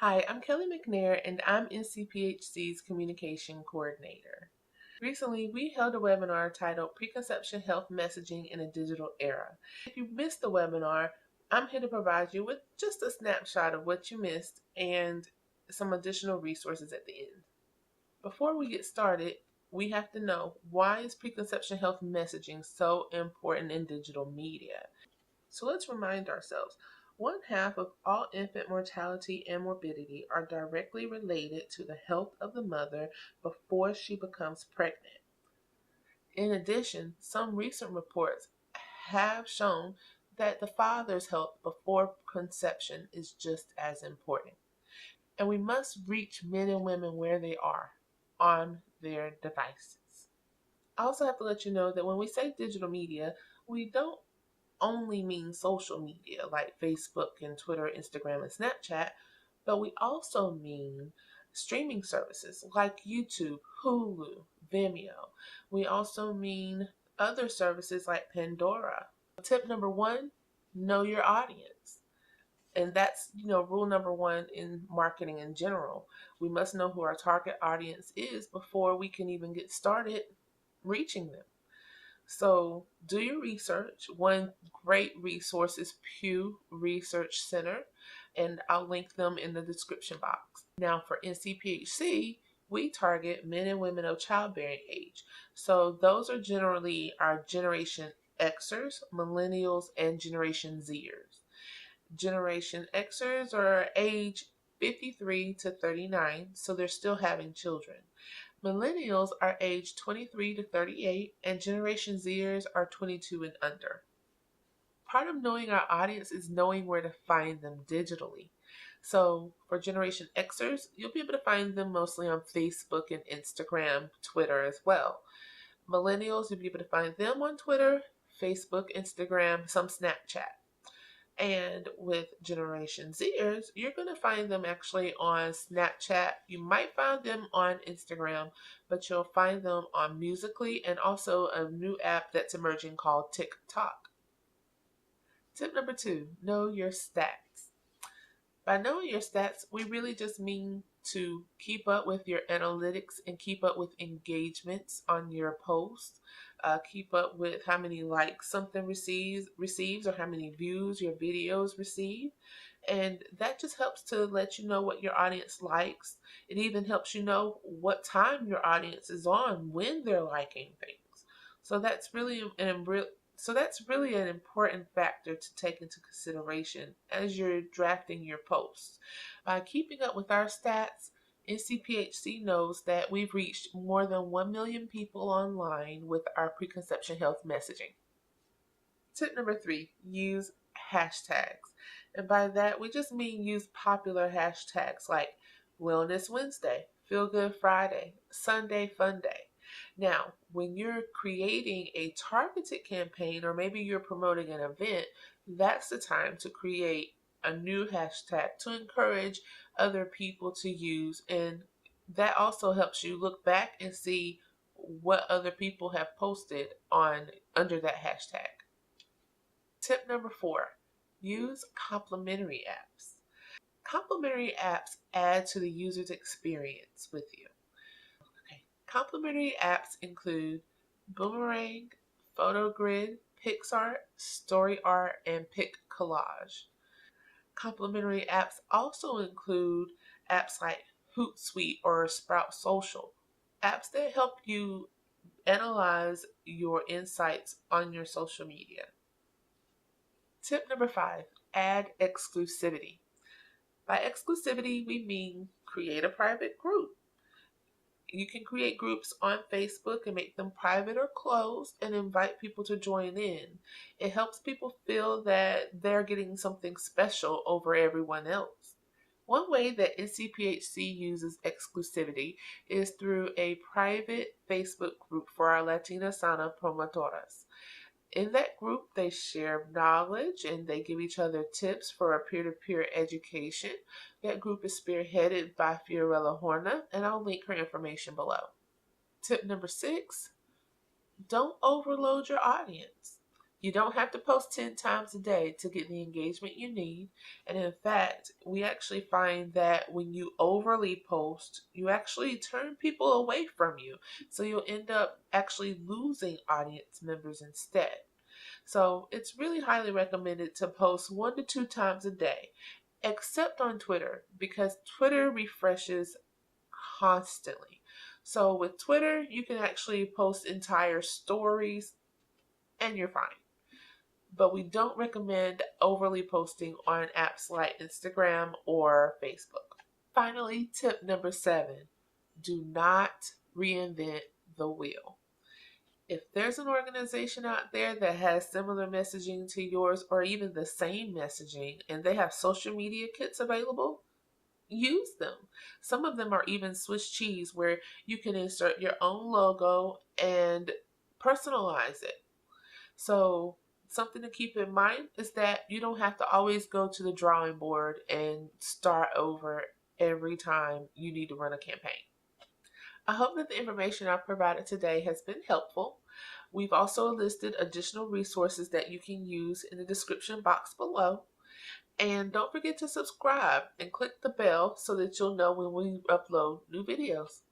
Hi, I'm Kelly McNair and I'm NCPHC's Communication Coordinator. Recently, we held a webinar titled Preconception Health Messaging in a Digital Era. If you missed the webinar, I'm here to provide you with just a snapshot of what you missed and some additional resources at the end. Before we get started, we have to know, why is preconception health messaging so important in digital media? So let's remind ourselves, one half of all infant mortality and morbidity are directly related to the health of the mother before she becomes pregnant. In addition, some recent reports have shown that the father's health before conception is just as important. And we must reach men and women where they are on their devices. I also have to let you know that when we say digital media, we don't only mean social media like Facebook and Twitter, Instagram, and Snapchat, but we also mean streaming services like YouTube, Hulu, Vimeo. We also mean other services like Pandora. Tip number one, know your audience. And that's, rule number one in marketing in general. We must know who our target audience is before we can even get started reaching them. So do your research. One great resource is Pew Research Center, and I'll link them in the description box. Now for NCPHC, we target men and women of childbearing age. So those are generally our Generation Xers, Millennials, and Generation Zers. Generation Xers are age 53 to 39, so they're still having children. Millennials are aged 23 to 38, and Generation Zers are 22 and under. Part of knowing our audience is knowing where to find them digitally. So for Generation Xers, you'll be able to find them mostly on Facebook and Instagram, Twitter as well. Millennials, you'll be able to find them on Twitter, Facebook, Instagram, some Snapchat. And with Generation Zers, you're going to find them actually on Snapchat. You might find them on Instagram, but you'll find them on Musical.ly and also a new app that's emerging called TikTok. Tip number two, know your stats. By knowing your stats, we really just mean to keep up with your analytics and keep up with engagements on your posts. Keep up with how many likes something receives or how many views your videos receive. And that just helps to let you know what your audience likes. It even helps you know what time your audience is on when they're liking things. So that's really an important factor to take into consideration as you're drafting your posts. By keeping up with our stats, NCPHC knows that we've reached more than 1 million people online with our preconception health messaging. Tip number three, use hashtags. And by that, we just mean use popular hashtags like Wellness Wednesday, Feel Good Friday, Sunday Fun Day. Now, when you're creating a targeted campaign or maybe you're promoting an event, that's the time to create a new hashtag to encourage other people to use. And that also helps you look back and see what other people have posted on under that hashtag. Tip number four, use complementary apps. Complementary apps add to the user's experience with you. Complementary apps include Boomerang, PhotoGrid, PixArt, StoryArt, and PicCollage. Complementary apps also include apps like Hootsuite or Sprout Social, apps that help you analyze your insights on your social media. Tip number five, add exclusivity. By exclusivity, we mean create a private group. You can create groups on Facebook and make them private or closed and invite people to join in. It helps people feel that they're getting something special over everyone else. One way that NCPHC uses exclusivity is through a private Facebook group for our Latina Sana Promotoras. In that group, they share knowledge and they give each other tips for a peer-to-peer education. That group is spearheaded by Fiorella Horna, and I'll link her information below. Tip number six, don't overload your audience. You don't have to post 10 times a day to get the engagement you need. And in fact, we actually find that when you overly post, you actually turn people away from you. So you'll end up actually losing audience members instead. So it's really highly recommended to post 1 to 2 times a day, except on Twitter, because Twitter refreshes constantly. So with Twitter, you can actually post entire stories and you're fine. But we don't recommend overly posting on apps like Instagram or Facebook. Finally, tip number 7, do not reinvent the wheel. If there's an organization out there that has similar messaging to yours or even the same messaging and they have social media kits available, use them. Some of them are even Swiss cheese where you can insert your own logo and personalize it. So, something to keep in mind is that you don't have to always go to the drawing board and start over every time you need to run a campaign. I hope that the information I've provided today has been helpful. We've also listed additional resources that you can use in the description box below. And don't forget to subscribe and click the bell so that you'll know when we upload new videos.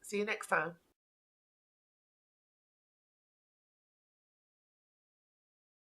See you next time.